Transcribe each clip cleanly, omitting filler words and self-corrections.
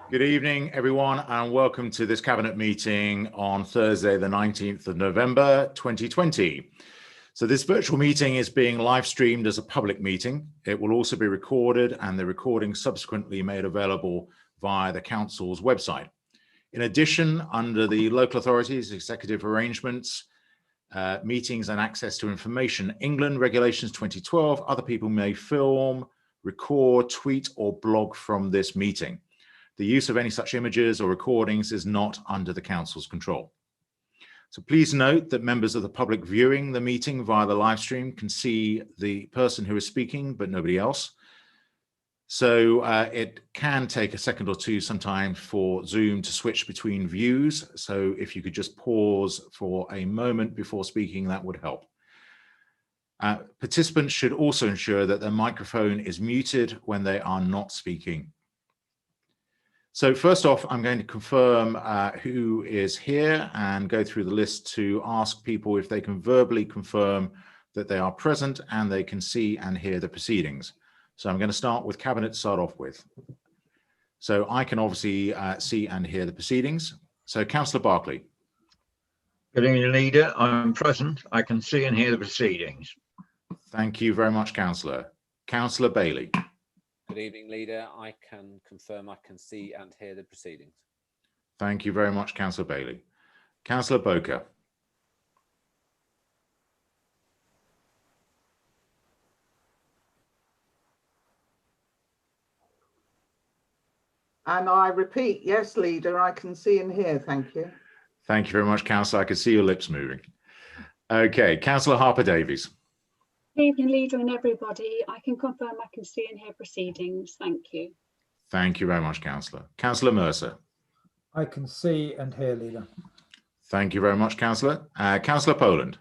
Good evening, everyone, and welcome to this Cabinet meeting on Thursday, the 19th of November, 2020. So this virtual meeting is being live streamed as a public meeting. It will also be recorded and the recording subsequently made available via the Council's website. In addition, under the Local Authorities Executive Arrangements, Meetings and Access to Information, England Regulations 2012, other people may film, record, tweet, or blog from this meeting. The use of any such images or recordings is not under the Council's control. So please note that members of the public viewing the meeting via the live stream can see the person who is speaking, but nobody else. So it can take a second or two sometimes for Zoom to switch between views. So if you could just pause for a moment before speaking, that would help. Participants should also ensure that their microphone is muted when they are not speaking. So first off, I'm going to confirm who is here and go through the list to ask people if they can verbally confirm that they are present and they can see and hear the proceedings. So I'm going to start with Cabinet to start off with. So I can obviously see and hear the proceedings. So Councillor Berkeley. Good evening, Leader. I'm present. I can see and hear the proceedings. Thank you very much, Councillor. Councillor Bailey. Good evening, Leader. I can confirm I can see and hear the proceedings. Thank you very much, Councillor Bailey. Councillor Boker. And I repeat, yes, Leader, I can see and hear. Thank you. Thank you very much, Councillor. I can see your lips moving. Okay, Councillor Harper-Davies. Good evening, Leader and everybody. I can confirm I can see and hear proceedings. Thank you. Thank you very much, Councillor. Councillor Mercer. I can see and hear, Leader. Thank you very much, Councillor. Councillor Poland.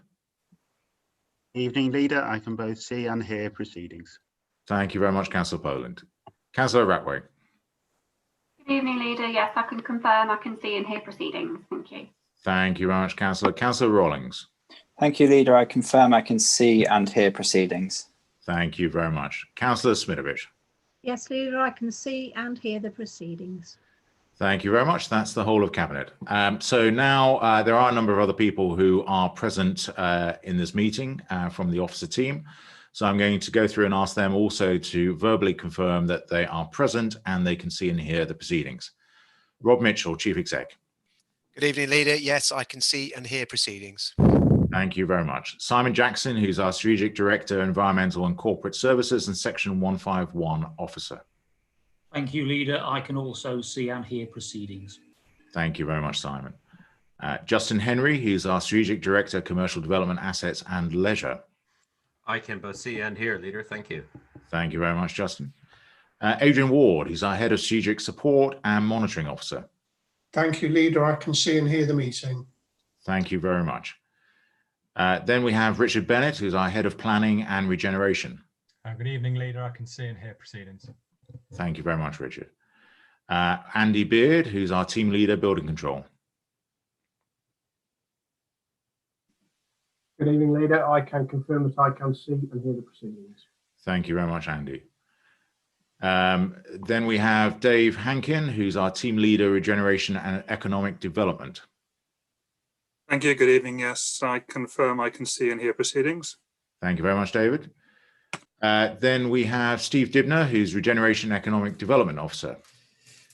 Evening, Leader. I can both see and hear proceedings. Thank you very much, Councillor Poland. Councillor Ratway. Good evening, Leader. Yes, I can confirm I can see and hear proceedings. Thank you. Thank you very much, Councillor. Councillor Rawlings. Thank you, Leader. I confirm I can see and hear proceedings. Thank you very much. Councillor Smitovich. Yes, Leader, I can see and hear the proceedings. Thank you very much. That's the whole of Cabinet. So now there are a number of other people who are present in this meeting from the officer team. So I'm going to go through and ask them also to verbally confirm that they are present and they can see and hear the proceedings. Rob Mitchell, Chief Exec. Good evening, Leader. Yes, I can see and hear proceedings. Thank you very much. Simon Jackson, who's our Strategic Director, Environmental and Corporate Services and Section 151 Officer. Thank you, Leader. I can also see and hear proceedings. Thank you very much, Simon. Justin Henry, who's our Strategic Director, Commercial Development, Assets and Leisure. I can both see and hear, Leader. Thank you. Thank you very much, Justin. Adrian Ward, who's our Head of Strategic Support and Monitoring Officer. Thank you, Leader. I can see and hear the meeting. Thank you very much. Then we have Richard Bennett, who's our Head of Planning and Regeneration. Good evening, Leader. I can see and hear proceedings. Thank you very much, Richard. Andy Beard, who's our Team Leader, Building Control. Good evening, Leader. I can confirm that I can see and hear the proceedings. Thank you very much, Andy. Then we have Dave Hankin, who's our Team Leader, Regeneration and Economic Development. Thank you. Good evening. Yes, I confirm I can see and hear proceedings. Thank you very much, David. Then we have Steve Dibner, who's Regeneration Economic Development Officer.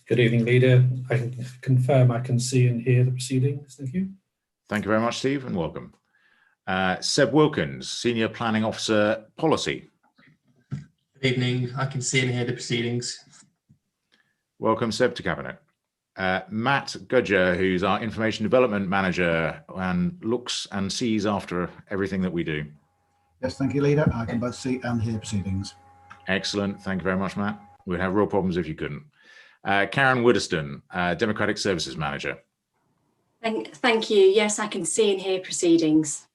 Good evening, Leader. I can confirm I can see and hear the proceedings. Thank you. Thank you very much, Steve, and welcome. Seb Wilkins, Senior Planning Officer, Policy. Good evening. I can see and hear the proceedings. Welcome, Seb, to Cabinet. Matt Gudger, who's our Information Development Manager and looks and sees after everything that we do. Yes, thank you, Leader. I can both see and hear proceedings. Excellent. Thank you very much, Matt. We'd have real problems if you couldn't. Karen Widdowston, Democratic Services Manager. Thank you. Yes, I can see and hear proceedings.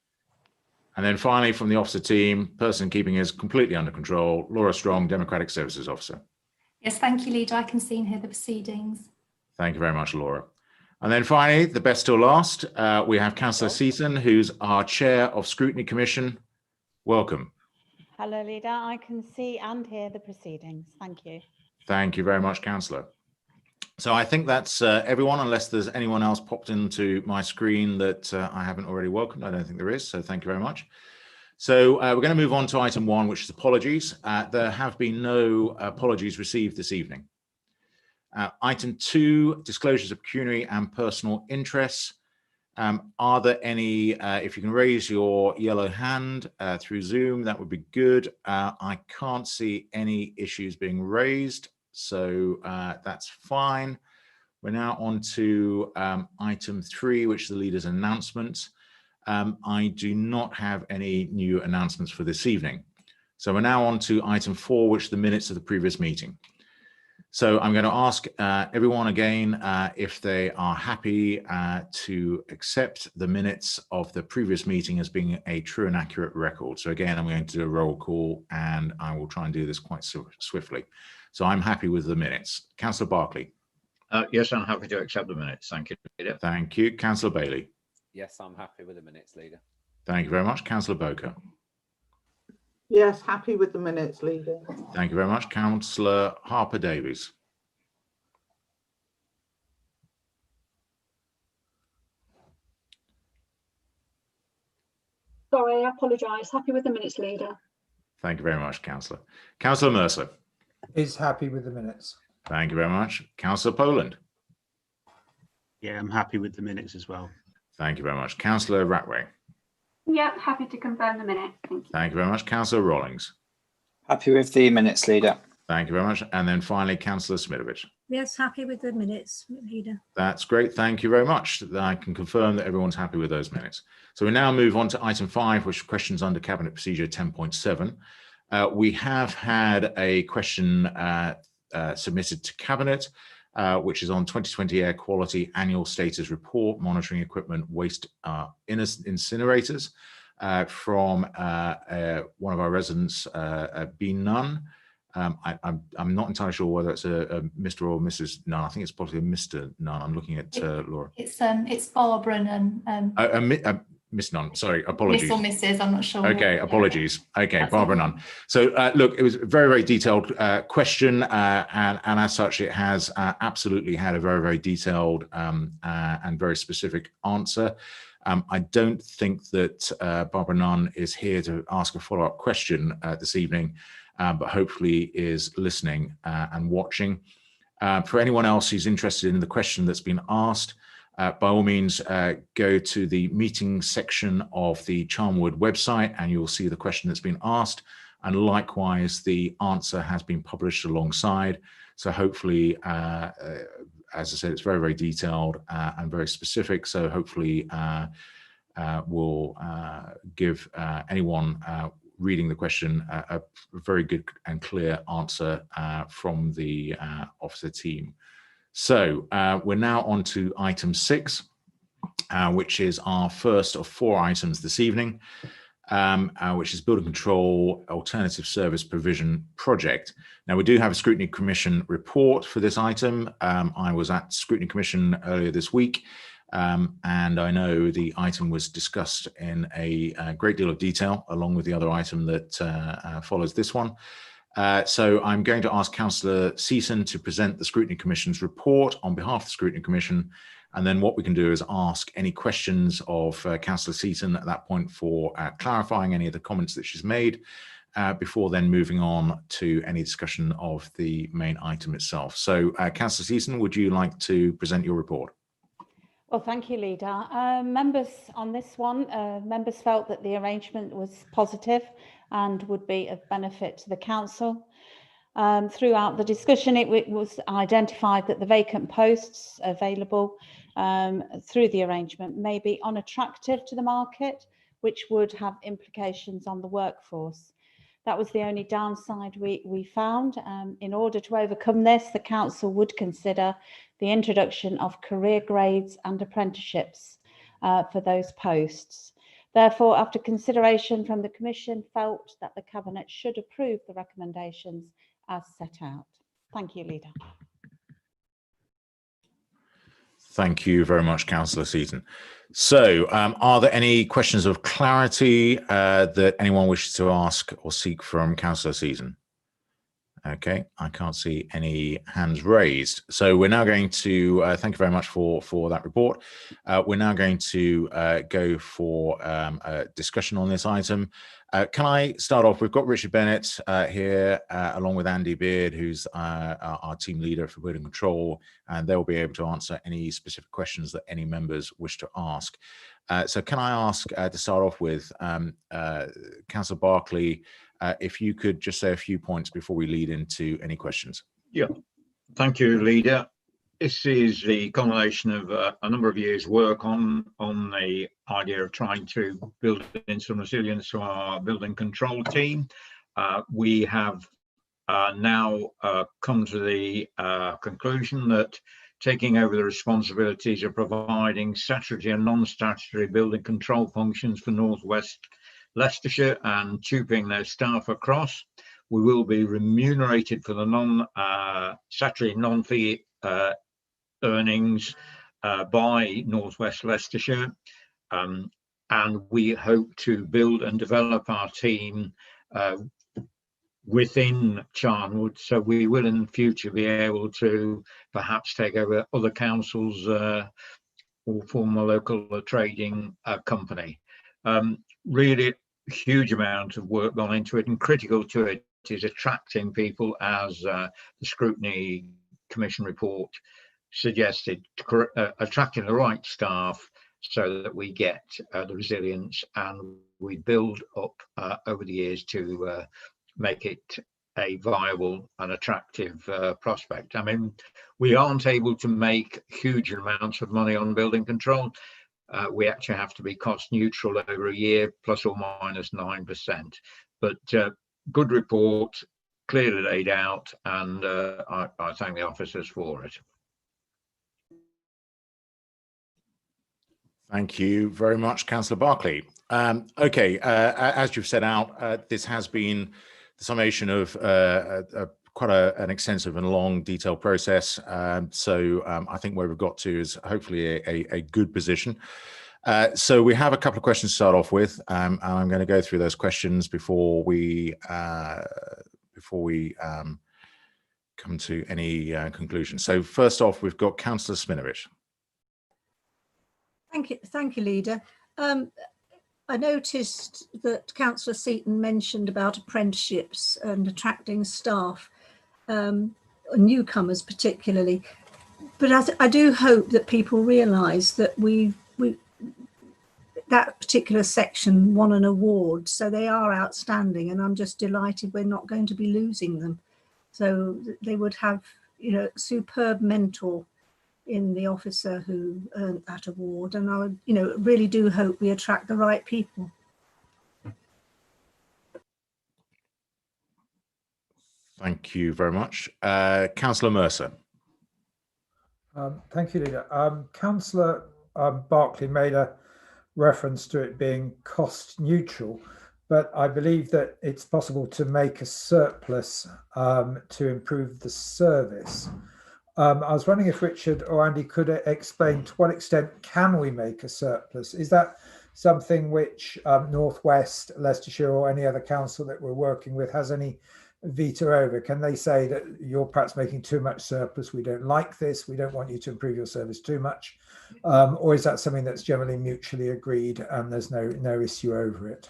And then finally, from the officer team, person keeping us completely under control, Laura Strong, Democratic Services Officer. Yes, thank you, Leader. I can see and hear the proceedings. Thank you very much, Laura. And then finally, the best till last, we have Councillor Seaton, who's our Chair of Scrutiny Commission. Welcome. Hello, Leader. I can see and hear the proceedings. Thank you. Thank you very much, Councillor. So I think that's everyone, unless there's anyone else popped into my screen that I haven't already welcomed. I don't think there is, so thank you very much. So we're going to move on to item 1, which is apologies. There have been no apologies received this evening. Item 2, disclosures of pecuniary and personal interests. Are there any, if you can raise your yellow hand through Zoom, that would be good. I can't see any issues being raised, so that's fine. We're now on to item 3, which is the leader's announcements. I do not have any new announcements for this evening. So we're now on to item 4, which is the minutes of the previous meeting. So I'm going to ask everyone again if they are happy to accept the minutes of the previous meeting as being a true and accurate record. So again, I'm going to do a roll call and I will try and do this quite swiftly. So I'm happy with the minutes. Councillor Barclay. Yes, I'm happy to accept the minutes. Thank you, Leader. Thank you. Councillor Bailey. Yes, I'm happy with the minutes, Leader. Thank you very much. Councillor Boker. Yes, happy with the minutes, Leader. Thank you very much. Councillor Harper Davies. Sorry, I apologise. Happy with the minutes, Leader. Thank you very much, Councillor. Councillor Mercer. Is happy with the minutes. Thank you very much. Councillor Poland. Yeah, I'm happy with the minutes as well. Thank you very much. Councillor Ratway. Yep, happy to confirm the minutes. Thank you. Thank you very much. Councillor Rawlings. Happy with the minutes, Leader. Thank you very much. And then finally, Councillor Smitovich. Yes, happy with the minutes, Leader. That's great. Thank you very much. I can confirm that everyone's happy with those minutes. So we now move on to item 5, which is questions under Cabinet Procedure 10.7. We have had a question submitted to Cabinet, which is on 2020 Air Quality Annual Status Report, Monitoring Equipment, Waste Incinerators, from one of our residents, B. Nunn. I'm not entirely sure whether it's a Mr. or Mrs. Nunn. I think it's probably a Mr. Nunn. I'm looking at Laura. It's Barbara Nunn. Miss Nunn, sorry, apologies. Miss or Mrs, I'm not sure. Okay, apologies. Okay, Barbara Nunn. So look, it was a very, very detailed question, and as such, it has absolutely had a very, very detailed and very specific answer. I don't think that Barbara Nunn is here to ask a follow-up question this evening, but hopefully is listening and watching. For anyone else who's interested in the question that's been asked, by all means, go to the meeting section of the Charnwood website and you'll see the question that's been asked. And likewise, the answer has been published alongside. So hopefully, as I said, it's very, very detailed and very specific. So hopefully will give anyone reading the question a very good and clear answer from the officer team. So we're now on to item 6, which is our first of 4 items this evening, which is Building Control Alternative Service Provision Project. Now, we do have a Scrutiny Commission report for this item. I was at Scrutiny Commission earlier this week, and I know the item was discussed in a great deal of detail, along with the other item that follows this one. So I'm going to ask Councillor Seaton to present the Scrutiny Commission's report on behalf of the Scrutiny Commission. And then what we can do is ask any questions of Councillor Seaton at that point for clarifying any of the comments that she's made before then moving on to any discussion of the main item itself. So Councillor Seaton, would you like to present your report? Well, thank you, Leader. Members on this one, members felt that the arrangement was positive and would be of benefit to the council. Throughout the discussion, it was identified that the vacant posts available through the arrangement may be unattractive to the market, which would have implications on the workforce. That was the only downside we found. In order to overcome this, the council would consider the introduction of career grades and apprenticeships for those posts. Therefore, after consideration from the Commission, felt that the Cabinet should approve the recommendations as set out. Thank you, Leader. Thank you very much, Councillor Seaton. So are there any questions of clarity that anyone wishes to ask or seek from Councillor Seaton? Okay, I can't see any hands raised. So we're now going to, thank you very much for that report. We're now going to go for a discussion on this item. Can I start off? We've got Richard Bennett here, along with Andy Beard, who's our team leader for building control, and they'll be able to answer any specific questions that any members wish to ask. So can I ask to start off with Councillor Barclay, if you could just say a few points before we lead into any questions. Yeah, thank you, Leader. This is the culmination of a number of years' work on the idea of trying to build in some resilience to our building control team. We have now come to the conclusion that taking over the responsibilities of providing statutory and non-statutory building control functions for North West Leicestershire and trooping their staff across, we will be remunerated for the statutory non-fee earnings by North West Leicestershire, and we hope to build and develop our team within Charnwood, so we will in the future be able to perhaps take over other councils or form a local trading company. Really huge amount of work gone into it, and critical to it is attracting people, as the Scrutiny Commission report suggested, attracting the right staff so that we get the resilience and we build up over the years to make it a viable and attractive prospect. I mean, we aren't able to make huge amounts of money on building control. We actually have to be cost neutral over a year, plus or minus 9%. But good report, clearly laid out, and I thank the officers for it. Thank you very much, Councillor Barclay. Okay, as you've set out, this has been the summation of quite an extensive and long, detailed process. So I think where we've got to is hopefully a good position. So we have a couple of questions to start off with, and I'm going to go through those questions before we come to any conclusion. So first off, we've got Councillor Sminovich. Thank you, Leader. I noticed that Councillor Seaton mentioned about apprenticeships and attracting staff, newcomers particularly. But I do hope that people realise that that particular section won an award, so they are outstanding, and I'm just delighted we're not going to be losing them. So they would have, you know, superb mentor in the officer who earned that award, and I would, you know, really do hope we attract the right people. Thank you very much. Councillor Mercer. Thank you, Leader. Councillor Barclay made a reference to it being cost neutral, but I believe that it's possible to make a surplus to improve the service. I was wondering if Richard or Andy could explain to what extent can we make a surplus? Is that something which North West Leicestershire or any other council that we're working with has any veto over? Can they say that you're perhaps making too much surplus, we don't like this, we don't want you to improve your service too much? Or is that something that's generally mutually agreed and there's no issue over it?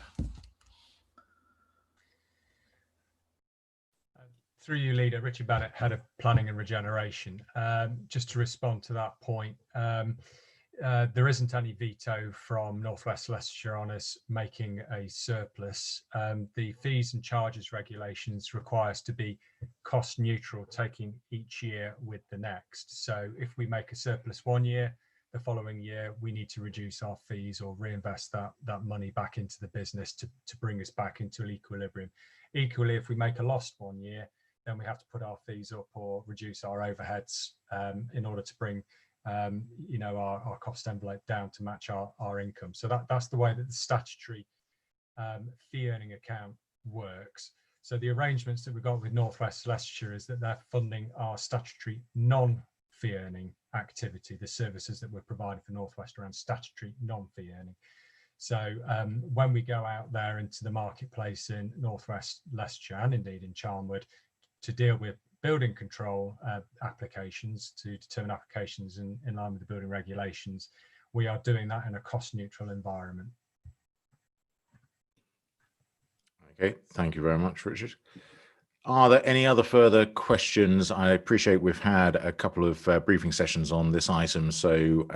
Through you, Leader, Richard Bennett, Head of Planning and Regeneration. Just to respond to that point, there isn't any veto from North West Leicestershire on us making a surplus. The fees and charges regulations require us to be cost neutral, taking each year with the next. So if we make a surplus one year, the following year we need to reduce our fees or reinvest that money back into the business to bring us back into equilibrium. Equally, if we make a loss one year, then we have to put our fees up or reduce our overheads in order to bring you know, our cost envelope down to match our income. So that's the way that the statutory fee earning account works. So the arrangements that we've got with North West Leicestershire is that they're funding our statutory non-fee earning activity, the services that we're providing for North West around statutory non-fee earning. So when we go out there into the marketplace in North West Leicestershire and indeed in Charnwood, to deal with building control applications, to determine applications in line with the building regulations, we are doing that in a cost neutral environment. Okay, thank you very much, Richard. Are there any other further questions? I appreciate we've had a couple of briefing sessions on this item, so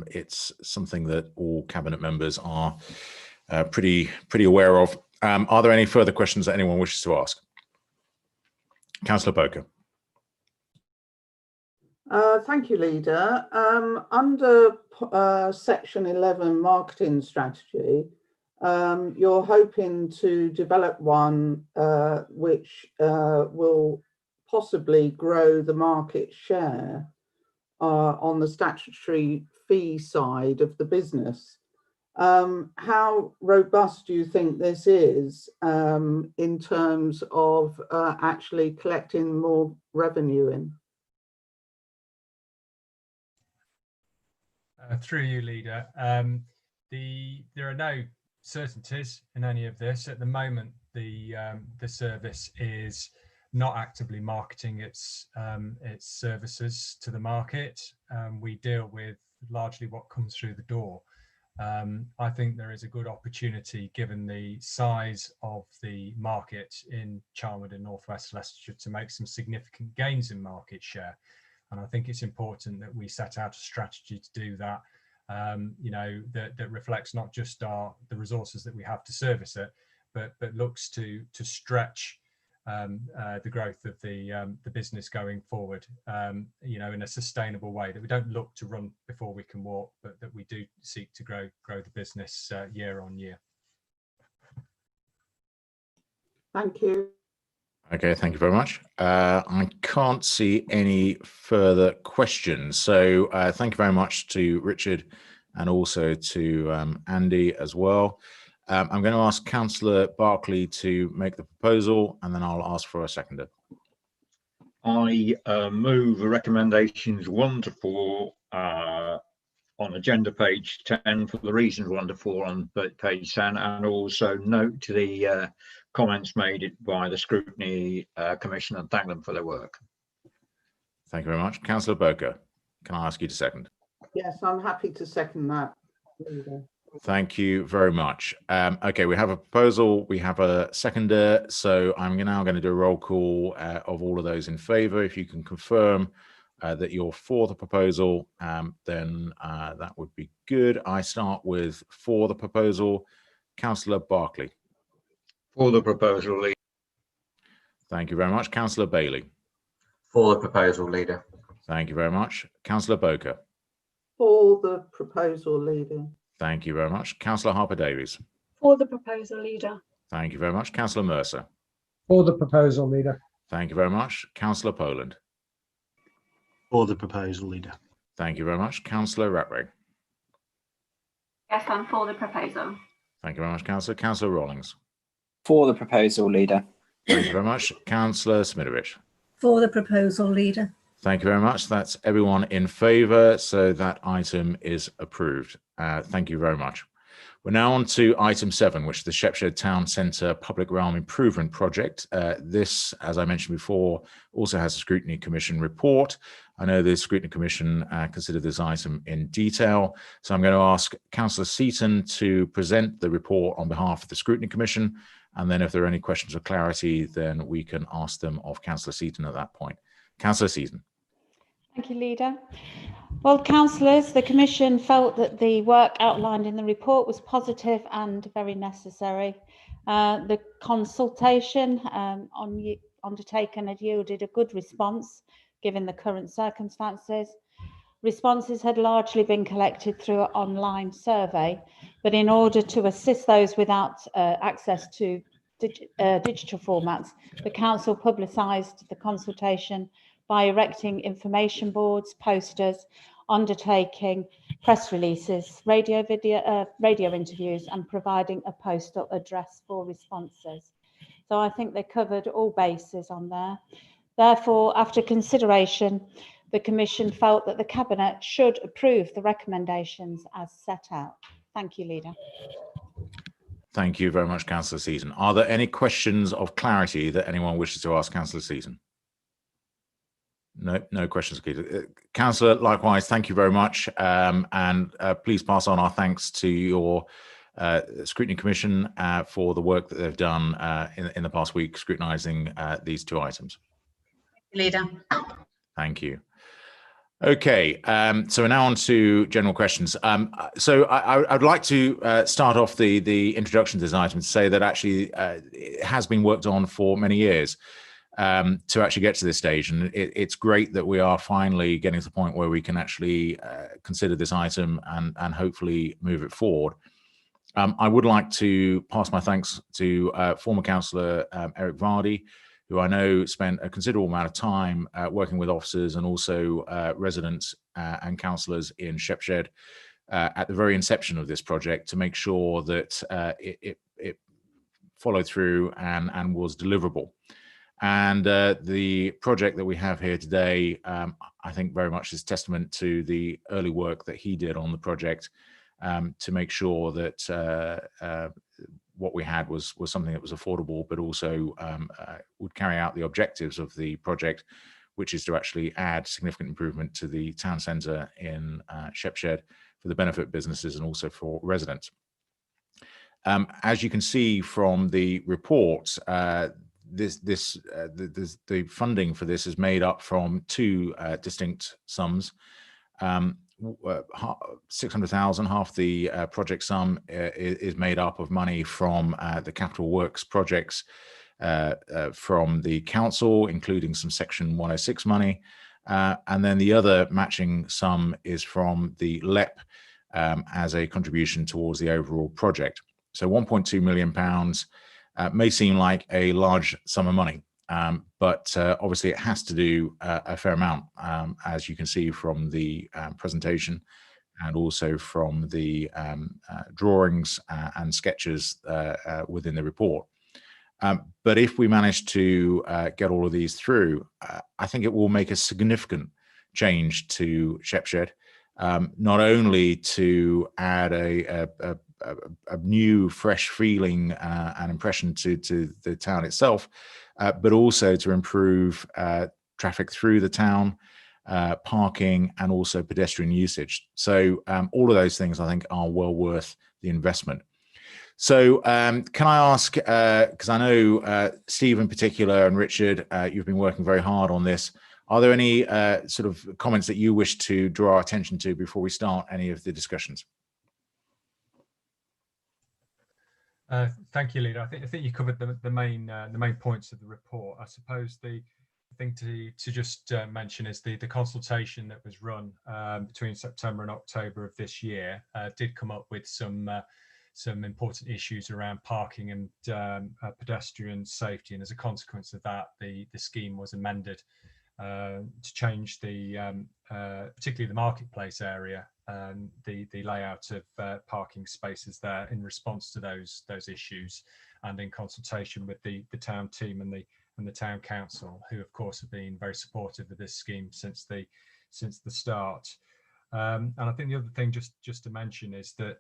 it's something that all Cabinet members are pretty aware of. Are there any further questions that anyone wishes to ask? Councillor Boker. Thank you, Leader. Under section 11, marketing strategy, you're hoping to develop one which will possibly grow the market share on the statutory fee side of the business. How robust do you think this is in terms of actually collecting more revenue in? Through you, Leader. There are no certainties in any of this. At the moment, the service is not actively marketing its services to the market. We deal with largely what comes through the door. I think there is a good opportunity, given the size of the market in Charnwood and North West Leicestershire, to make some significant gains in market share. And I think it's important that we set out a strategy to do that, you know, that reflects not just the resources that we have to service it, but looks to stretch the growth of the business going forward, you know, in a sustainable way, that we don't look to run before we can walk, but that we do seek to grow the business year on year. Thank you. Okay, thank you very much. I can't see any further questions. So thank you very much to Richard and also to Andy as well. I'm going to ask Councillor Barclay to make the proposal, and then I'll ask for a seconder. I move recommendations 1 to 4 on agenda page 10 for the reasons 1 to 4 on page 10, and also note to the comments made by the Scrutiny Commission and thank them for their work. Thank you very much. Councillor Boker, can I ask you to second? Yes, I'm happy to second that, Leader. Thank you very much. Okay, we have a proposal, we have a seconder, so I'm now going to do a roll call of all of those in favour. If you can confirm that you're for the proposal, then that would be good. I start with for the proposal. Councillor Barclay. For the proposal, Leader. Thank you very much. Councillor Bailey. For the proposal, Leader. Thank you very much. Councillor Boker. For the proposal, Leader. Thank you very much. Councillor Harper-Davies. For the proposal, Leader. Thank you very much. Councillor Mercer. For the proposal, Leader. Thank you very much. Councillor Poland. For the proposal, Leader. Thank you very much. Councillor Ratway. Yes, I'm for the proposal. Thank you very much, Councillor. Councillor Rawlings. For the proposal, Leader. Thank you very much. Councillor Smidovic. For the proposal, Leader. Thank you very much. That's everyone in favour, so that item is approved. Thank you very much. We're now on to item 7, which is the Shepshed Town Centre Public Realm Improvement Project. This, as I mentioned before, also has a Scrutiny Commission report. I know the Scrutiny Commission considered this item in detail, so I'm going to ask Councillor Seaton to present the report on behalf of the Scrutiny Commission, and then if there are any questions or clarity, then we can ask them of Councillor Seaton at that point. Councillor Seaton. Thank you, Leader. Well, councillors, the Commission felt that the work outlined in the report was positive and very necessary. The consultation undertaken had yielded a good response given the current circumstances. Responses had largely been collected through an online survey, but in order to assist those without access to digital formats, the Council publicised the consultation by erecting information boards, posters, undertaking press releases, radio interviews, and providing a postal address for responses. So I think they covered all bases on there. Therefore, after consideration, the Commission felt that the Cabinet should approve the recommendations as set out. Thank you, Leader. Thank you very much, Councillor Seaton. Are there any questions of clarity that anyone wishes to ask Councillor Seaton? No questions. Councillor, likewise, thank you very much. And please pass on our thanks to your Scrutiny Commission for the work that they've done in the past week scrutinising these two items. Leader. Thank you. Okay, so we're now on to general questions. So I'd like to start off the introduction to this item to say that actually it has been worked on for many years to actually get to this stage, and it's great that we are finally getting to the point where we can actually consider this item and hopefully move it forward. I would like to pass my thanks to former councillor Eric Vardy, who I know spent a considerable amount of time working with officers and also residents and councillors in Shepshed at the very inception of this project to make sure that it followed through and was deliverable. And the project that we have here today, I think very much is testament to the early work that he did on the project to make sure that what we had was something that was affordable, but also would carry out the objectives of the project, which is to actually add significant improvement to the town centre in Shepshed for the benefit of businesses and also for residents. As you can see from the report, the funding for this is made up from two distinct sums. 600,000, half the project sum is made up of money from the capital works projects from the council, including some section 106 money, and then the other matching sum is from the LEP as a contribution towards the overall project. So £1.2 million may seem like a large sum of money, but obviously it has to do a fair amount, as you can see from the presentation and also from the drawings and sketches within the report. But if we manage to get all of these through, I think it will make a significant change to Shepshed, not only to add a new, fresh feeling and impression to the town itself, but also to improve traffic through the town, parking, and also pedestrian usage. So all of those things I think are well worth the investment. So can I ask, because I know Steve in particular and Richard, you've been working very hard on this. Are there any sort of comments that you wish to draw our attention to before we start any of the discussions? Thank you, Leader. I think you covered the main points of the report. I suppose the thing to just mention is the consultation that was run between September and October of this year did come up with some important issues around parking and pedestrian safety, and as a consequence of that, the scheme was amended to change particularly the marketplace area and the layout of parking spaces there in response to those issues, and in consultation with the town team and the town council, who of course have been very supportive of this scheme since the start. And I think the other thing just to mention is that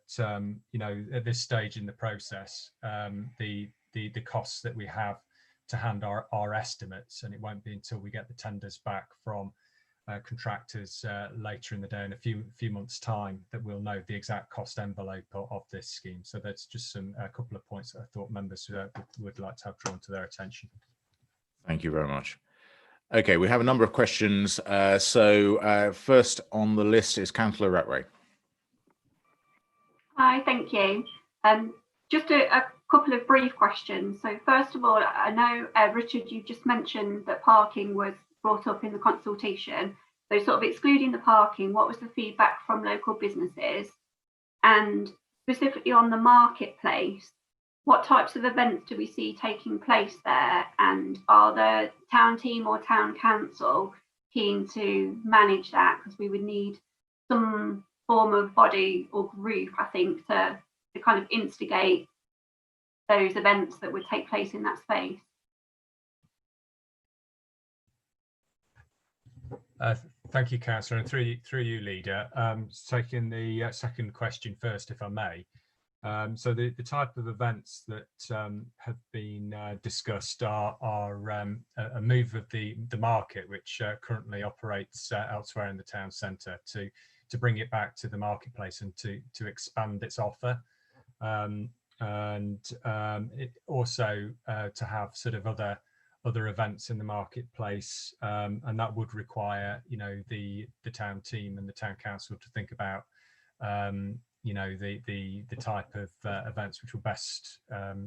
you know, at this stage in the process, the costs that we have to hand our estimates, and it won't be until we get the tenders back from contractors later in the day in a few months' time that we'll know the exact cost envelope of this scheme. So that's just a couple of points that I thought members would like to have drawn to their attention. Thank you very much. Okay, we have a number of questions. So first on the list is Councillor Ratway. Hi, thank you. Just a couple of brief questions. So first of all, I know, Richard, you just mentioned that parking was brought up in the consultation. So sort of excluding the parking, what was the feedback from local businesses? And specifically on the marketplace, what types of events do we see taking place there? And are the town team or town council keen to manage that? Because we would need some form of body or group, I think, to kind of instigate those events that would take place in that space. Thank you, Councillor, and through you, Leader. Taking the second question first, if I may. So the type of events that have been discussed are a move of the market, which currently operates elsewhere in the town centre, to bring it back to the marketplace and to expand its offer, and it also to have sort of other events in the marketplace, and that would require, you know, the town team and the town council to think about you know, the type of events which will best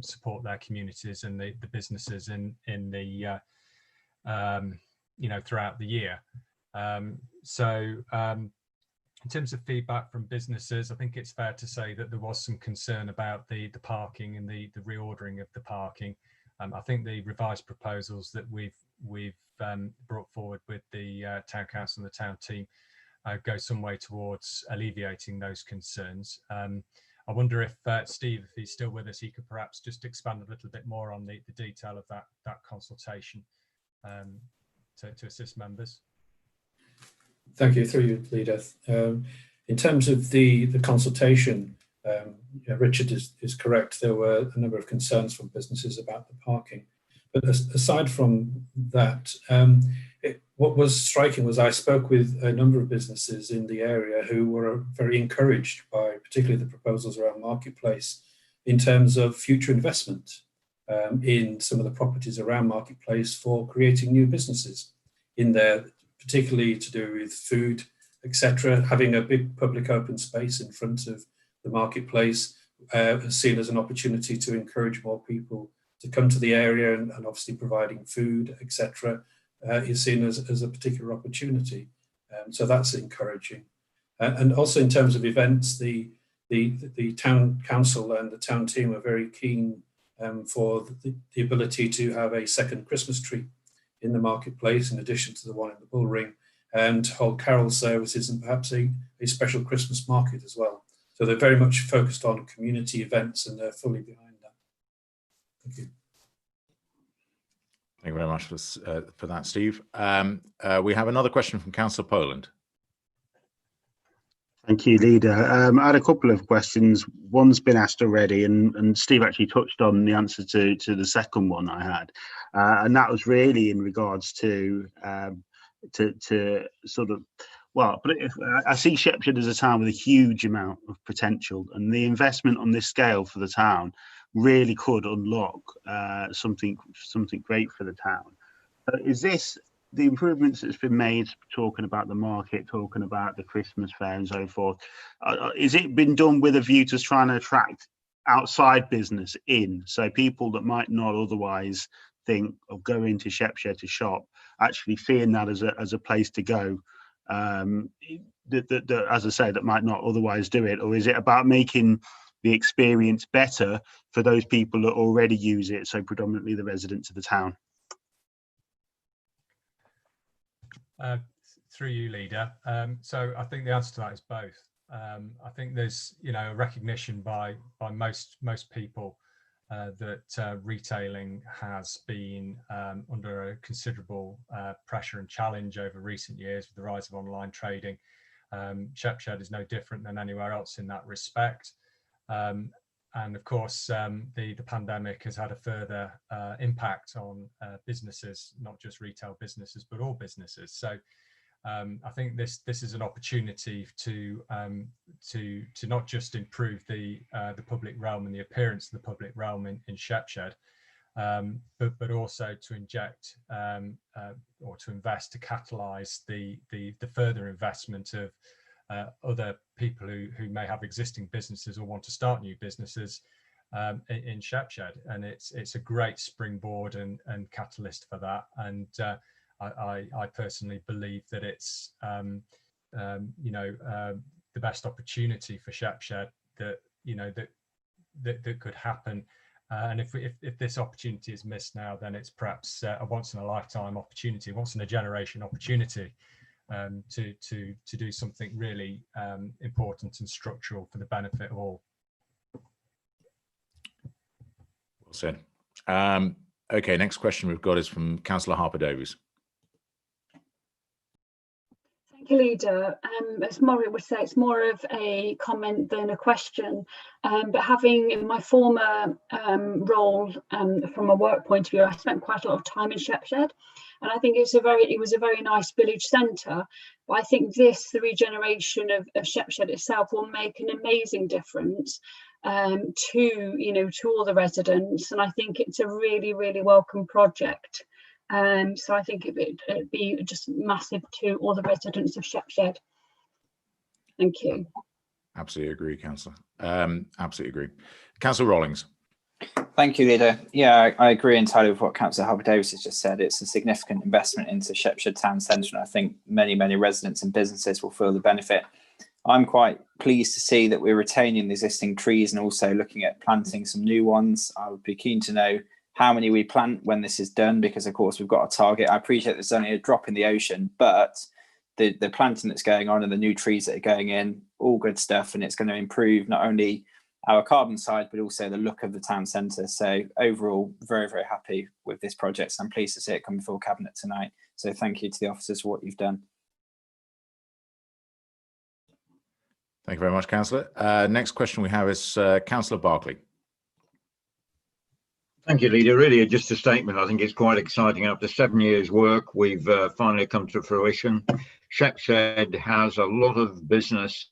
support their communities and the businesses in the you know, throughout the year. In terms of feedback from businesses, I think it's fair to say that there was some concern about the parking and the reordering of the parking. I think the revised proposals that we've brought forward with the town council and the town team go some way towards alleviating those concerns. I wonder if Steve, if he's still with us, he could perhaps just expand a little bit more on the detail of that consultation to assist members. Thank you, through you, Leader. In terms of the consultation, Richard is correct. There were a number of concerns from businesses about the parking. But aside from that, what was striking was I spoke with a number of businesses in the area who were very encouraged by particularly the proposals around Marketplace in terms of future investment in some of the properties around Marketplace for creating new businesses in there, particularly to do with food, etc. Having a big public open space in front of the Marketplace is seen as an opportunity to encourage more people to come to the area, and obviously providing food, etc. Is seen as a particular opportunity. So that's encouraging. And also in terms of events, the town council and the town team are very keen for the ability to have a second Christmas tree in the Marketplace, in addition to the one in the Bull Ring, and hold carol services and perhaps a special Christmas market as well. So they're very much focused on community events, and they're fully behind that. Thank you. Thank you very much for that, Steve. We have another question from Councillor Poland. Thank you, Leader. I had a couple of questions. One's been asked already, and Steve actually touched on the answer to the second one I had, and that was really in regards to sort of, well, but I see Shepshed as a town with a huge amount of potential, and the investment on this scale for the town really could unlock something great for the town. Is this the improvements that's been made, talking about the market, talking about the Christmas fair and so forth? Is it been done with a view to trying to attract outside business in, so people that might not otherwise think of going to Shepshed to shop, actually seeing that as a place to go, that, as I say, that might not otherwise do it? Or is it about making the experience better for those people that already use it, so predominantly the residents of the town? Through you, Leader. So I think the answer to that is both. I think there's, you know, a recognition by most people that retailing has been under a considerable pressure and challenge over recent years with the rise of online trading. Shepshed is no different than anywhere else in that respect. And of course, the pandemic has had a further impact on businesses, not just retail businesses, but all businesses. So I think this is an opportunity to not just improve the public realm and the appearance of the public realm in Shepshed, but also to inject or to invest to catalyse the further investment of other people who may have existing businesses or want to start new businesses in Shepshed, and it's a great springboard and catalyst for that. And I personally believe that it's you know, the best opportunity for Shepshed that, you know, that could happen. And if this opportunity is missed now, then it's perhaps a once in a lifetime opportunity, once in a generation opportunity to do something really important and structural for the benefit of all. Well said. Okay, next question we've got is from Councillor Harper Davies. Thank you, Leader. As Maureen would say, it's more of a comment than a question. But having in my former role from a work point of view, I spent quite a lot of time in Shepshed, and I think it was a very nice village centre. But I think the regeneration of Shepshed itself will make an amazing difference to all the residents, and I think it's a really, really welcome project. So I think it'd be just massive to all the residents of Shepshed. Thank you. Absolutely agree, Councillor. Absolutely agree. Councillor Rawlings. Thank you, Leader. Yeah, I agree entirely with what Councillor Harper-Davis has just said. It's a significant investment into Shepshed Town Centre, and I think many residents and businesses will feel the benefit. I'm quite pleased to see that we're retaining the existing trees and also looking at planting some new ones. I would be keen to know how many we plant when this is done, because of course we've got a target. I appreciate there's only a drop in the ocean, but the planting that's going on and the new trees that are going in, all good stuff, and it's going to improve not only our carbon side but also the look of the town centre. So overall, very, very happy with this project. So I'm pleased to see it come before Cabinet tonight. So thank you to the officers for what you've done. Thank you very much, Councillor. Next question we have is Councillor Barclay. Thank you, Leader. Really just a statement. I think it's quite exciting. After 7 years work, we've finally come to fruition. Shepshed has a lot of business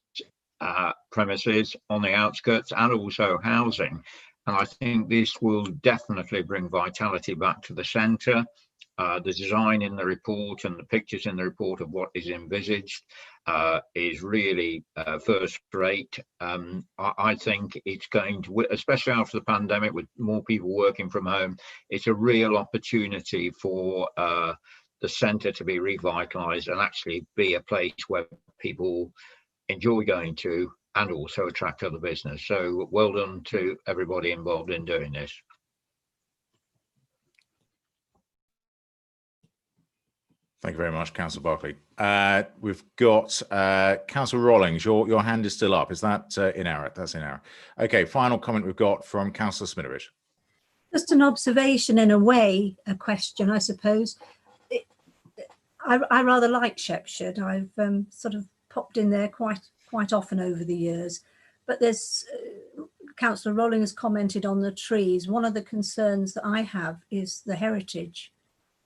premises on the outskirts and also housing. And I think this will definitely bring vitality back to the centre. The design in the report and the pictures in the report of what is envisaged is really first rate. I think it's going to, especially after the pandemic with more people working from home, it's a real opportunity for the centre to be revitalised and actually be a place where people enjoy going to and also attract other business. So well done to everybody involved in doing this. Thank you very much, Councillor Barclay. We've got Councillor Rawlings. Your hand is still up. Is that in error? That's in error. Okay, final comment we've got from Councillor Smitherich. Just an observation, in a way, a question, I suppose. I rather like Shepshed. I've sort of popped in there quite often over the years. But there's Councillor Rawlings has commented on the trees. One of the concerns that I have is the heritage.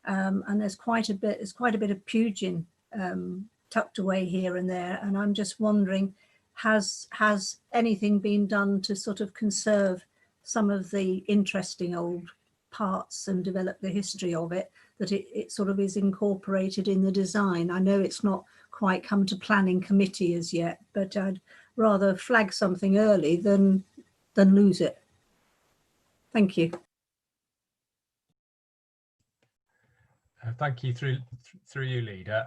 And there's quite a bit of Pugin tucked away here and there, and I'm just wondering, has anything been done to sort of conserve some of the interesting old parts and develop the history of it, that it sort of is incorporated in the design? I know it's not quite come to planning committee as yet, but I'd rather flag something early than lose it. Thank you. Thank you. Through you, Leader.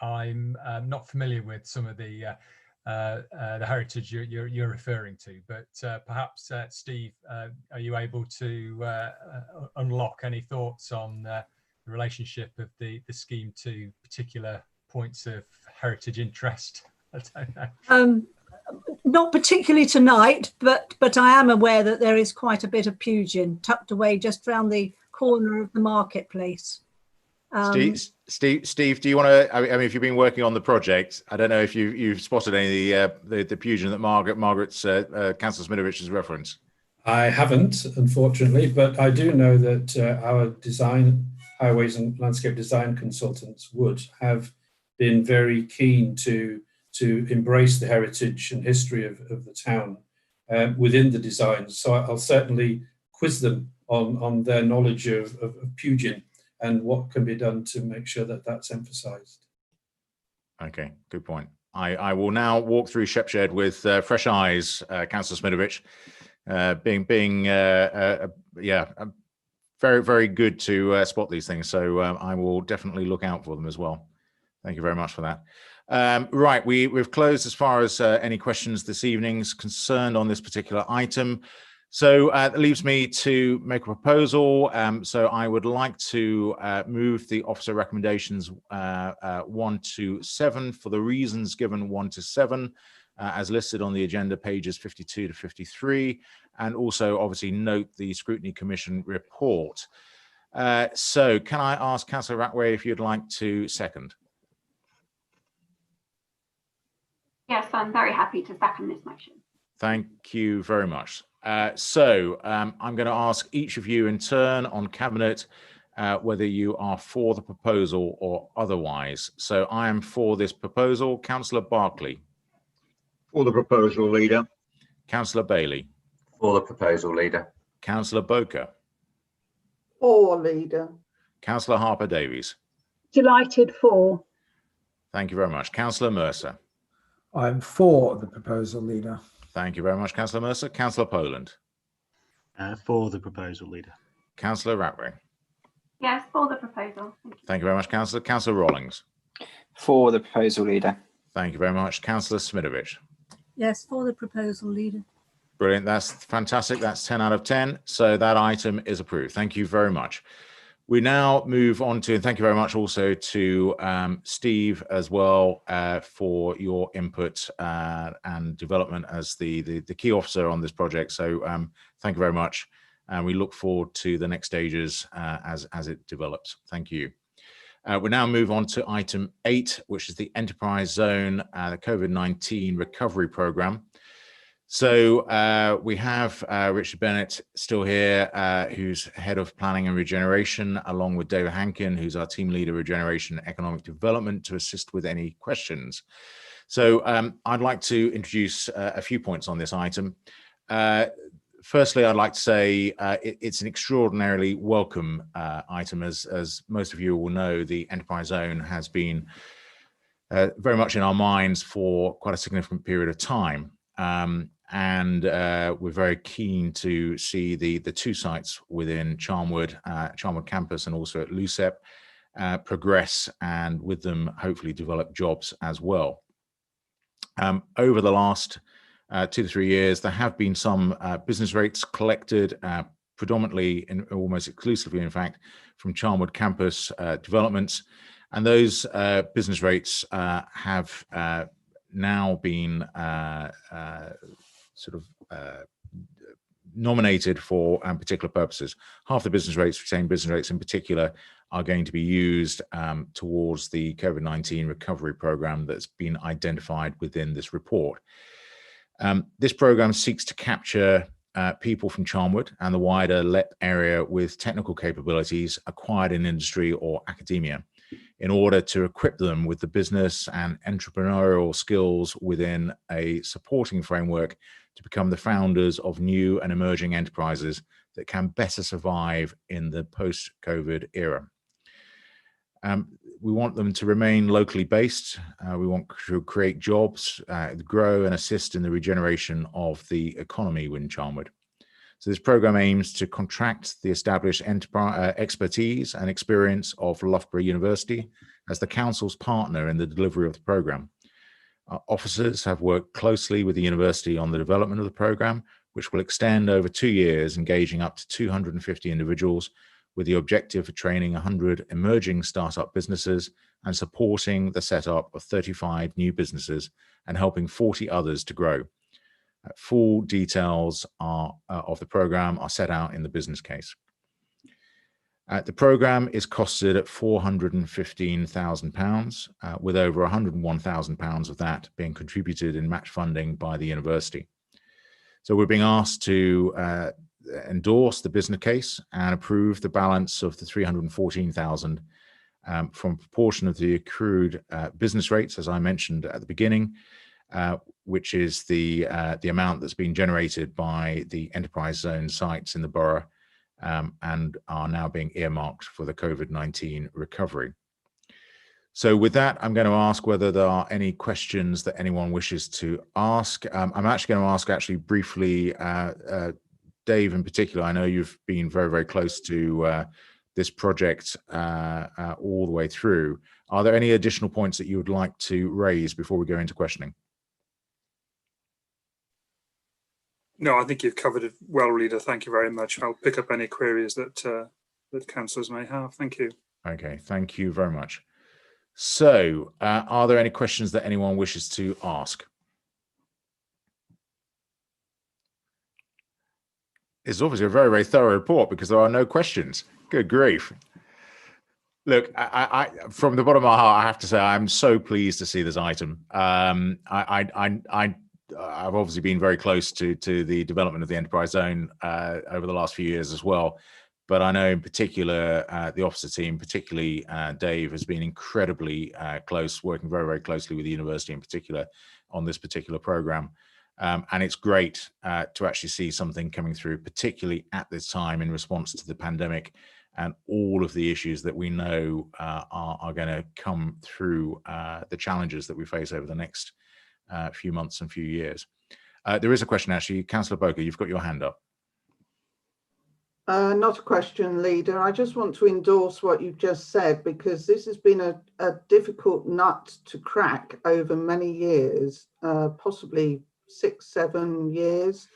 I'm not familiar with some of the heritage you're referring to, but perhaps Steve, are you able to unlock any thoughts on the relationship of the scheme to particular points of heritage interest? I don't know. Not particularly tonight, but I am aware that there is quite a bit of Pugin tucked away just round the corner of the marketplace. Steve, do you want to? I mean, if you've been working on the project, I don't know if you've spotted any the Pugin that Margaret's Councillor Smitherich has referenced. I haven't, unfortunately, but I do know that our highways and landscape design consultants would have been very keen to embrace the heritage and history of the town within the designs. So I'll certainly quiz them on their knowledge of Pugin and what can be done to make sure that that's emphasised. Okay, good point. I will now walk through Shepshed with fresh eyes, Councillor Smitherich, being very, very good to spot these things. So I will definitely look out for them as well. Thank you very much for that. Right, we've closed as far as any questions this evening's concerned on this particular item. So that leaves me to make a proposal. So I would like to move the officer recommendations 1 to 7 for the reasons given 1 to 7 as listed on the agenda, pages 52 to 53, and also obviously note the Scrutiny Commission report. So can I ask Councillor Ratway if you'd like to second? Yes, I'm very happy to second this motion. Thank you very much. I'm going to ask each of you in turn on Cabinet whether you are for the proposal or otherwise. So I am for this proposal. Councillor Berkeley. For the proposal, Leader. Councillor Bailey. For the proposal, Leader. Councillor Boker. For, Leader. Councillor Harper-Davies. Delighted for. Thank you very much. Councillor Mercer. I'm for the proposal, Leader. Thank you very much, Councillor Mercer. Councillor Poland. For the proposal, Leader. Councillor Ratway. Yes, for the proposal. Thank you very much, Councillor. Councillor Rawlings. For the proposal, Leader. Thank you very much. Councillor Smidovic. Yes, for the proposal, Leader. Brilliant. That's fantastic. That's 10 out of 10. So that item is approved. Thank you very much. We now move on to, and thank you very much also to Steve as well for your input and development as the key officer on this project. So thank you very much. And we look forward to the next stages as it develops. Thank you. We'll now move on to item 8, which is the Enterprise Zone, the COVID-19 Recovery Programme. So we have Richard Bennett still here, who's Head of Planning and Regeneration, along with David Hankin, who's our Team Leader Regeneration and Economic Development, to assist with any questions. So I'd like to introduce a few points on this item. Firstly, I'd like to say it's an extraordinarily welcome item. As most of you will know, the Enterprise Zone has been very much in our minds for quite a significant period of time. And we're very keen to see the two sites within Charnwood campus and also at LUCEP progress, and with them hopefully develop jobs as well. Over the last 2 to 3 years, there have been some business rates collected, predominantly and almost exclusively, in fact, from Charnwood campus developments. And those business rates have now been nominated for particular purposes. Half the business rates, retained business rates in particular, are going to be used towards the COVID-19 recovery program that's been identified within this report. This program seeks to capture people from Charnwood and the wider LEP area with technical capabilities acquired in industry or academia, in order to equip them with the business and entrepreneurial skills within a supporting framework to become the founders of new and emerging enterprises that can better survive in the post-COVID era. We want them to remain locally based. We want to create jobs, grow and assist in the regeneration of the economy within Charnwood. So this program aims to contract the established expertise and experience of Loughborough University as the council's partner in the delivery of the program. Officers have worked closely with the university on the development of the program, which will extend over 2 years, engaging up to 250 individuals with the objective of training 100 emerging startup businesses and supporting the setup of 35 new businesses and helping 40 others to grow. Full details of the program are set out in the business case. The program is costed at £415,000, with over £101,000 of that being contributed in match funding by the university. So we're being asked to endorse the business case and approve the balance of the £314,000 from a proportion of the accrued business rates, as I mentioned at the beginning, which is the amount that's been generated by the Enterprise Zone sites in the borough and are now being earmarked for the COVID-19 recovery. So with that, I'm going to ask whether there are any questions that anyone wishes to ask. I'm actually going to ask briefly, Dave in particular. I know you've been very, very close to this project all the way through. Are there any additional points that you would like to raise before we go into questioning? No, I think you've covered it well, Leader. Thank you very much. I'll pick up any queries that that councillors may have. Thank you. Okay, thank you very much. So, are there any questions that anyone wishes to ask? It's obviously a very, very thorough report because there are no questions. Good grief. Look, I from the bottom of my heart, I have to say I'm so pleased to see this item. I've obviously been very close to the development of the enterprise zone over the last few years as well. But I know in particular, the officer team, particularly Dave, has been incredibly close, working very, very closely with the university in particular on this particular program. And it's great to actually see something coming through, particularly at this time in response to the pandemic and all of the issues that we know are going to come through the challenges that we face over the next few months and few years. There is a question, actually. Councillor Boker, you've got your hand up. Not a question, Leader. I just want to endorse what you've just said, because this has been a difficult nut to crack over many years, possibly 6-7 years.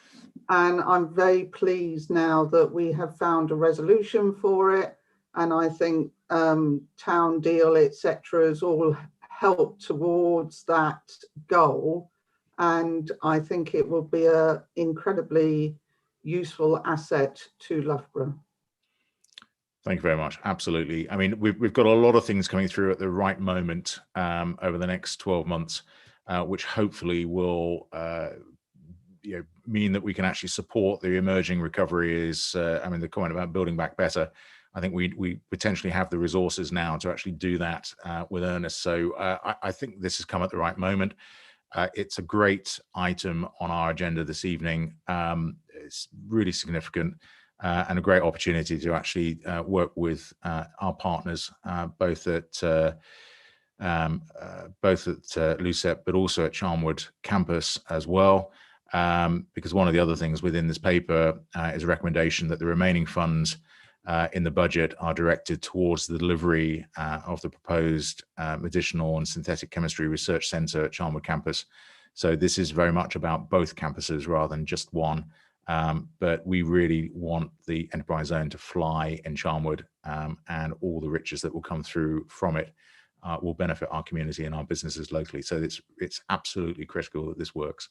And I'm very pleased now that we have found a resolution for it. And I think Town Deal, etc., has all helped towards that goal. And I think it will be an incredibly useful asset to Loughborough. Thank you very much. Absolutely. I mean, we've got a lot of things coming through at the right moment over the next 12 months, which hopefully will mean that we can actually support the emerging recovery. I mean, the comment about building back better, I think we potentially have the resources now to actually do that with earnest. So I think this has come at the right moment. It's a great item on our agenda this evening. It's really significant and a great opportunity to actually work with our partners, both at LUCEP, but also at Charnwood campus as well. Because one of the other things within this paper is a recommendation that the remaining funds in the budget are directed towards the delivery of the proposed medicinal and synthetic chemistry research centre at Charnwood campus. So this is very much about both campuses rather than just one. But we really want the enterprise zone to fly in Charnwood, and all the riches that will come through from it will benefit our community and our businesses locally. So it's absolutely critical that this works.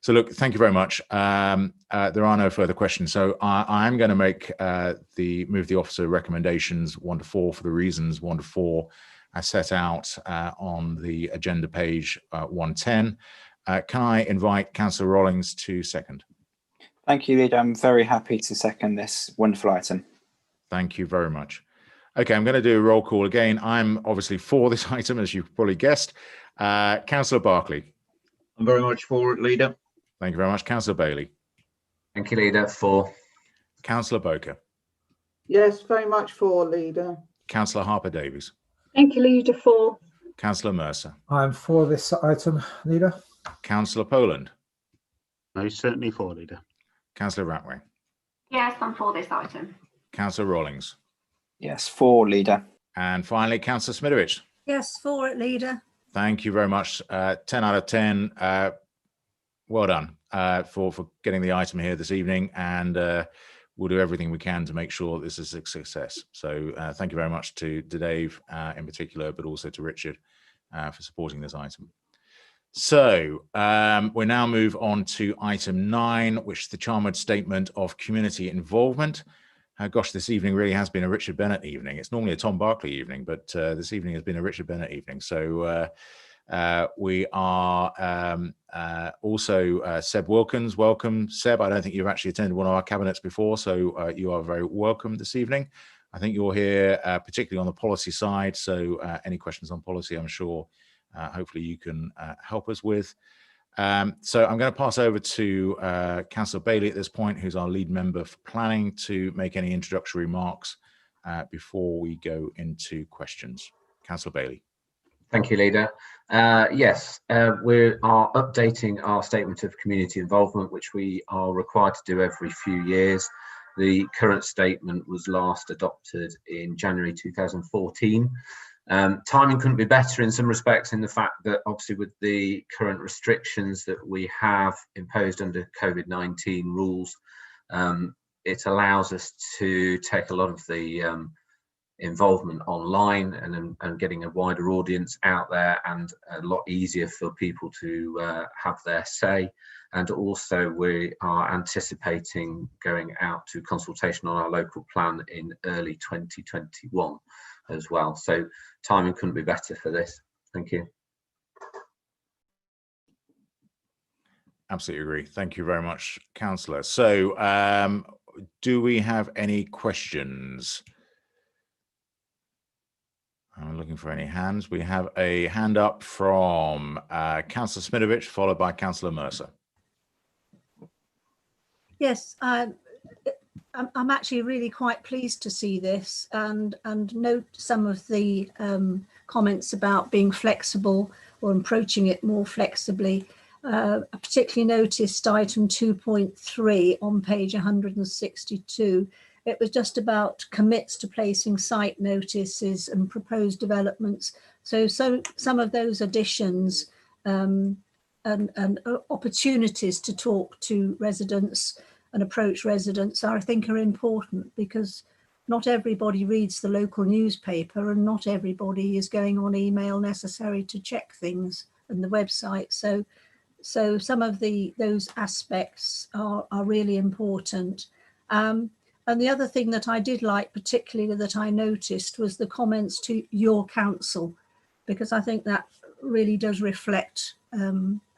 So look, thank you very much. There are no further questions. So I'm going to move the officer recommendations 1 to 4 for the reasons 1 to 4 as set out on the agenda page 110. Can I invite Councillor Rollings to second? Thank you, Leader. I'm very happy to second this wonderful item. Thank you very much. Okay, I'm going to do a roll call again. I'm obviously for this item, as you've probably guessed. Councillor Barclay. I'm very much for it, Leader. Thank you very much. Councillor Bailey. Thank you, Leader. For. Councillor Boker. Yes, very much for, Leader. Councillor Harper-Davies. Thank you, Leader. For. Councillor Mercer. I'm for this item, Leader. Councillor Poland. No, certainly for, Leader. Councillor Ratway. Yes, I'm for this item. Councillor Rollings. Yes, for, Leader. And finally, Councillor Smitowicz. Yes, for it, Leader. Thank you very much. 10 out of 10. Well done for getting the item here this evening, and we'll do everything we can to make sure this is a success. So thank you very much to Dave in particular, but also to Richard for supporting this item. So we now move on to item 9, which is the Charnwood Statement of Community Involvement. Gosh, this evening really has been a Richard Bennett evening. It's normally a Tom Barclay evening, but this evening has been a Richard Bennett evening. So we are also Seb Wilkins. Welcome, Seb. I don't think you've actually attended one of our cabinets before, so you are very welcome this evening. I think you're here particularly on the policy side, so any questions on policy, I'm sure hopefully you can help us with. So I'm going to pass over to Councillor Bailey at this point, who's our lead member for planning, to make any introductory remarks before we go into questions. Councillor Bailey. Thank you, Leader. Yes, we are updating our statement of community involvement, which we are required to do every few years. The current statement was last adopted in January 2014. Timing couldn't be better in some respects, in the fact that obviously with the current restrictions that we have imposed under COVID-19 rules, it allows us to take a lot of the involvement online and getting a wider audience out there, and a lot easier for people to have their say. And also we are anticipating going out to consultation on our local plan in early 2021. as well. So timing couldn't be better for this. Thank you. Absolutely agree. Thank you very much, Councillor. So do we have any questions? I'm looking for any hands. We have a hand up from Councillor Smidovic, followed by Councillor Mercer. Yes, I'm actually really quite pleased to see this and note some of the comments about being flexible or approaching it more flexibly. I particularly noticed item 2.3 on page 162. It was just about commits to placing site notices and proposed developments. So some of those additions and opportunities to talk to residents and approach residents I think are important, because not everybody reads the local newspaper and not everybody is going on email necessary to check things and the website. So some of those aspects are really important. And the other thing that I did like particularly that I noticed was the comments to your council, because I think that really does reflect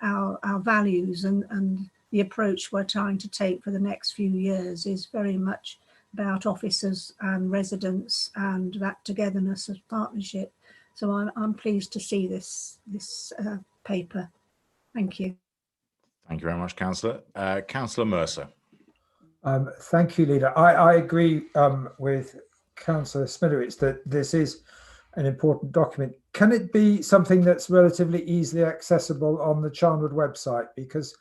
our values and the approach we're trying to take for the next few years is very much about officers and residents and that togetherness of partnership. So I'm pleased to see this paper. Thank you. Thank you very much, Councillor. Councillor Mercer. Thank you, Leader. I agree with Councillor Smidovic that this is an important document. Can it be something that's relatively easily accessible on the Charnwood website? Because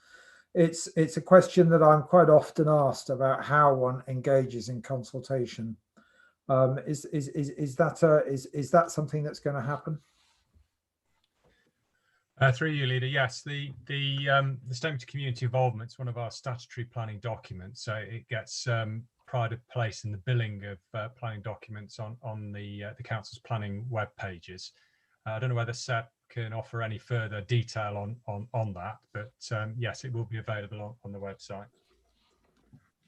it's a question that I'm quite often asked about how one engages in consultation. Is that something that's going to happen? Through you, Leader. Yes, the Statement of Community Involvement is one of our statutory planning documents, so it gets pride of place in the billing of planning documents on the council's planning web pages. I don't know whether Seb can offer any further detail on that, but yes, it will be available on the website.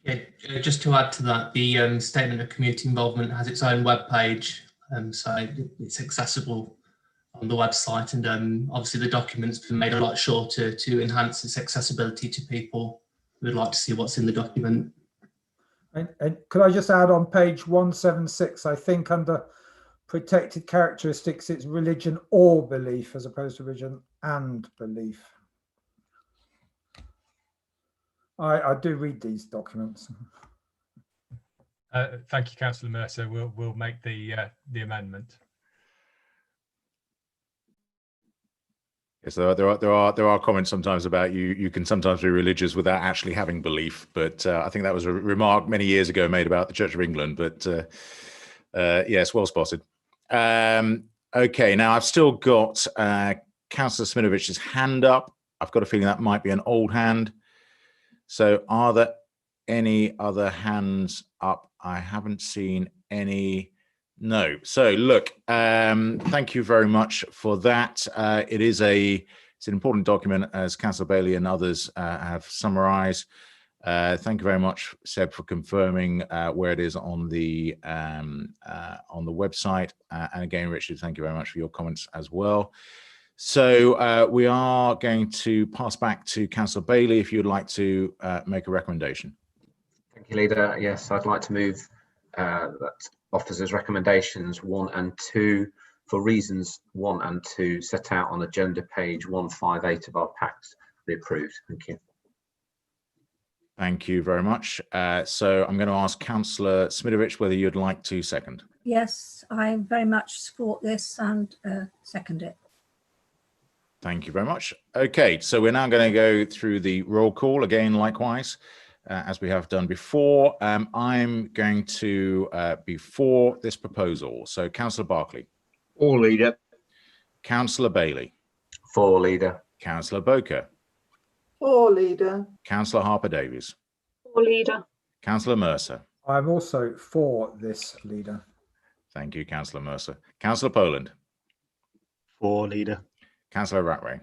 Yeah, just to add to that, the Statement of Community Involvement has its own web page, so it's accessible on the website, and obviously the document's been made a lot shorter to enhance its accessibility to people who would like to see what's in the document. And could I just add on page 176, I think under protected characteristics, it's religion or belief as opposed to religion and belief. I do read these documents. Thank you, Councillor Mercer. We'll make the amendment. Yes, there are comments sometimes about you can sometimes be religious without actually having belief, but I think that was a remark many years ago made about the Church of England. But yes, well spotted. Okay, now I've still got Councillor Sminovic's hand up. I've got a feeling that might be an old hand. So are there any other hands up? I haven't seen any. No. So look, thank you very much for that. It's an important document, as Councillor Bailey and others have summarised. Thank you very much, Seb, for confirming where it is on the website. And again, Richard, thank you very much for your comments as well. So we are going to pass back to Councillor Bailey if you'd like to make a recommendation. Thank you, Leader. Yes, I'd like to move that officers' recommendations 1 and 2 for reasons 1 and 2 set out on agenda page 158 of our packs be approved. Thank you. Thank you very much. So I'm going to ask Councillor Smidovic whether you'd like to second. Yes, I very much support this and second it. Thank you very much. Okay, so we're now going to go through the roll call again, likewise, as we have done before. I'm going to be for this proposal. So Councillor Barclay. For, Leader. Councillor Bailey. For, Leader. Councillor Boker. For, Leader. Councillor Harper-Davies. For, Leader. Councillor Mercer. I'm also for this, Leader. Thank you, Councillor Mercer. Councillor Poland. For, Leader. Councillor Ratray.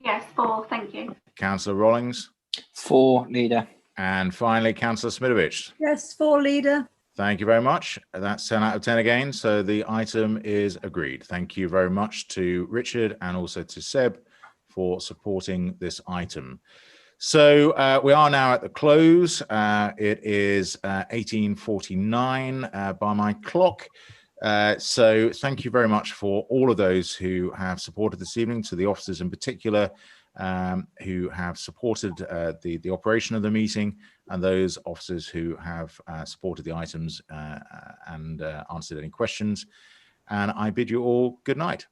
Yes, for, thank you. Councillor Rollings. For, Leader. And finally, Councillor Smidovic. Yes, for, Leader. Thank you very much. That's 10 out of 10 again. So the item is agreed. Thank you very much to Richard and also to Seb for supporting this item. So we are now at the close. It is 18:49 by my clock. So thank you very much for all of those who have supported this evening, to the officers in particular who have supported the operation of the meeting, and those officers who have supported the items and answered any questions. And I bid you all good night.